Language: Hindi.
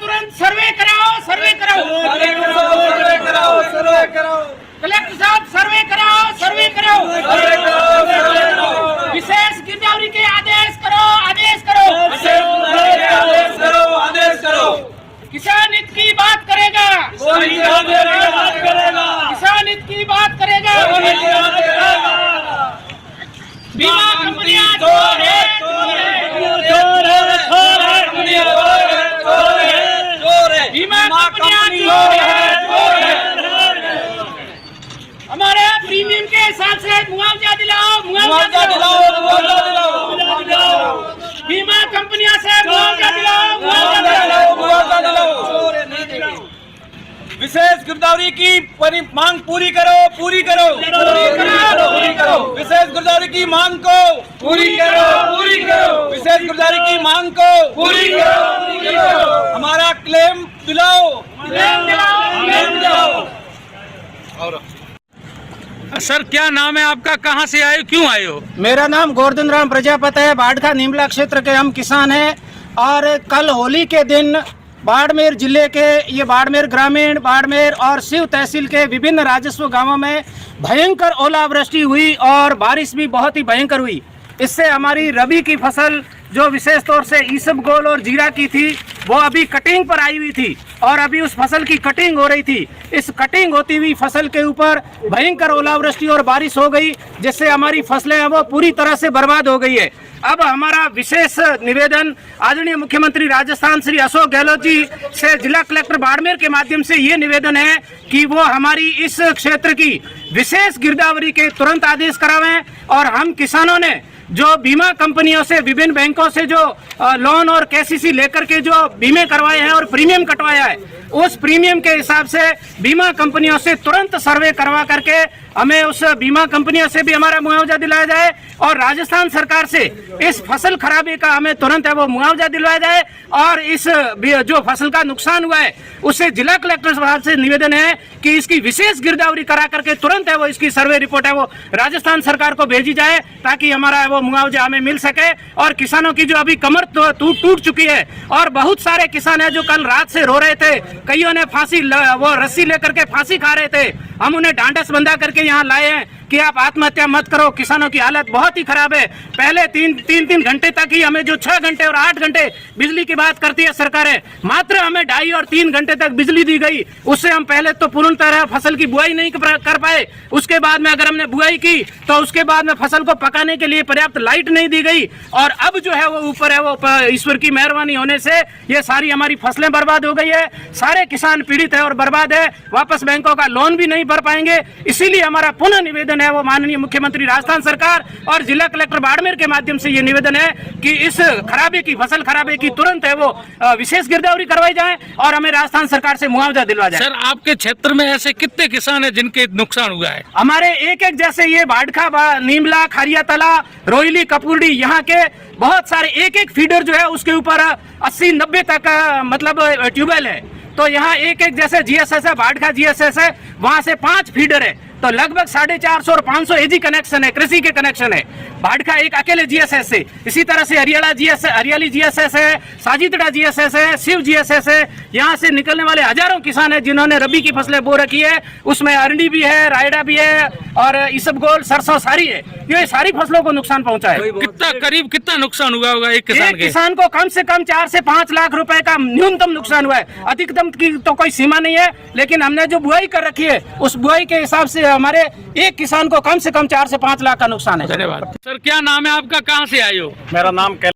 तुरंत सर्वे कराओ, सर्वे कराओ, कलेक्टर साहब सर्वे कराओ, सर्वे कराओ, विशेष गिरदावरी के आदेश करो, आदेश करो, किसान हित की बात करेगा, किसान हित की बात करेगा, बीमा कंपनियां चोर है, बीमा कंपनियां चोर है, हमारे प्रीमियम के हिसाब से मुआवजा दिलाओ, मुआवजा दिलाओ, बीमा कंपनियां से मुआवजा दिलाओ, मुआवजा दिलाओ, विशेष गिरदावरी की मांग पूरी करो, पूरी करो, पूरी करो, विशेष गिरदावरी की मांग को पूरी करो, पूरी करो, विशेष गिरदावरी की मांग को पूरी करो, पूरी करो, हमारा क्लेम दिलाओ, क्लेम दिलाओ, क्लेम दिलाओ। सर क्या नाम है आपका, कहाँ से आए, क्यों आए हो? मेरा नाम गोवर्धन राम प्रजापति है। बाड़खा नीमला क्षेत्र के हम किसान हैं और कल होली के दिन बाड़मेर जिले के ये बाड़मेर ग्रामीण, बाड़मेर और शिव तहसील के विभिन्न राजस्व गांवों में भयंकर ओलावृष्टि हुई और बारिश भी बहुत ही भयंकर हुई। इससे हमारी रबी की फसल जो विशेष तौर से ईसबगोल और जीरा की थी वो अभी कटिंग पर आई हुई थी और अभी उस फसल की कटिंग हो रही थी। इस कटिंग होती हुई फसल के ऊपर भयंकर ओलावृष्टि और बारिश हो गई जिससे हमारी फसलें वो पूरी तरह से बर्बाद हो गई है। अब हमारा विशेष निवेदन आदरणीय मुख्यमंत्री राजस्थान श्री अशोक गहलोत जी से जिला कलेक्टर बाड़मेर के माध्यम से ये निवेदन है कि वो हमारी इस क्षेत्र की विशेष गिरदावरी के तुरंत आदेश करावें और हम किसानों ने जो बीमा कंपनियों से, विभिन्न बैंकों से जो लोन और केसीसी लेकर के जो बीमे करवाए हैं और प्रीमियम कटवाया है, उस प्रीमियम के हिसाब से बीमा कंपनियों से तुरंत सर्वे करवा करके हमें उस बीमा कंपनियों से भी हमारा मुआवजा दिलाया जाए और राजस्थान सरकार से इस फसल खराबी का हमें तुरंत है वो मुआवजा दिलवाया जाए और इस जो फसल का नुकसान हुआ है उससे जिला कलेक्टर साहब से निवेदन है कि इसकी विशेष गिरदावरी करा करके तुरंत है वो इसकी सर्वे रिपोर्ट है वो राजस्थान सरकार को भेजी जाए ताकि हमारा वो मुआवजा हमें मिल सके। और किसानों की जो अभी कमर टूट चुकी है और बहुत सारे किसान है जो कल रात से रो रहे थे, कईयों ने फांसी वो रस्सी लेकर के फांसी खा रहे थे, हम उन्हें ढांढस बंधा करके यहाँ लाए हैं कि आप आत्महत्या मत करो। किसानों की हालत बहुत ही खराब है। पहले तीन घंटे तक ही हमें जो 6 घंटे और 8 घंटे बिजली की बात करती है सरकारें, मात्र हमें 2.5 और 3 घंटे तक बिजली दी गई। उससे हम पहले तो पूर्ण तरह फसल की बुआई नहीं कर पाए, उसके बाद में अगर हमने बुआई की तो उसके बाद में फसल को पकाने के लिए पर्याप्त लाइट नहीं दी गई और अब जो है वो ऊपर है वो ईश्वर की मेहरबानी होने से ये सारी हमारी फसलें बर्बाद हो गई है। सारे किसान पीड़ित है और बर्बाद है, वापस बैंकों का लोन भी नहीं भर पाएंगे। इसीलिए हमारा पुनः निवेदन है वो माननीय मुख्यमंत्री राजस्थान सरकार और जिला कलेक्टर बाड़मेर के माध्यम से ये निवेदन है कि इस खराबे की फसल खराबे की तुरंत है वो विशेष गिरदावरी करवाई जाए और हमें राजस्थान सरकार से मुआवजा दिलवा जाए। सर आपके क्षेत्र में ऐसे कितने किसान हैं जिनके नुकसान हुआ है? हमारे एक जैसे ये बाड़खा, नीमला, खारियातला, रोहिली, कपूरडी, यहाँ के बहुत सारे एक फीडर जो है उसके ऊपर 80-90 तक मतलब ट्यूबवेल है। तो यहाँ एक जैसे जीएसएस है, बाड़खा जीएसएस है, वहाँ से 5 फीडर है तो लगभग 450 और 500 एजी कनेक्शन है, कृषि के कनेक्शन है। बाड़खा एक अकेले जीएसएस है। इसी तरह से हरियाली जीएसएस है, साजितड़ा जीएसएस है, शिव जीएसएस है। यहाँ से निकलने वाले हजारों किसान हैं जिन्होंने रबी की फसलें बो रखी है, उसमें अरंडी भी है, रायडा भी है और ईसबगोल, सरसों सारी है। ये सारी फसलों को नुकसान पहुंचा है। कितना नुकसान हुआ होगा एक किसान को कम से कम 4 से 5 लाख रुपए का न्यूनतम नुकसान हुआ है। अधिकतम की तो कोई सीमा नहीं है, लेकिन हमने जो बुआई कर रखी है उस बुआई के हिसाब से हमारे एक किसान को कम से कम 4 से 5 लाख का नुकसान है। धन्यवाद। सर क्या नाम है आपका, कहाँ से आए हो? मेरा नाम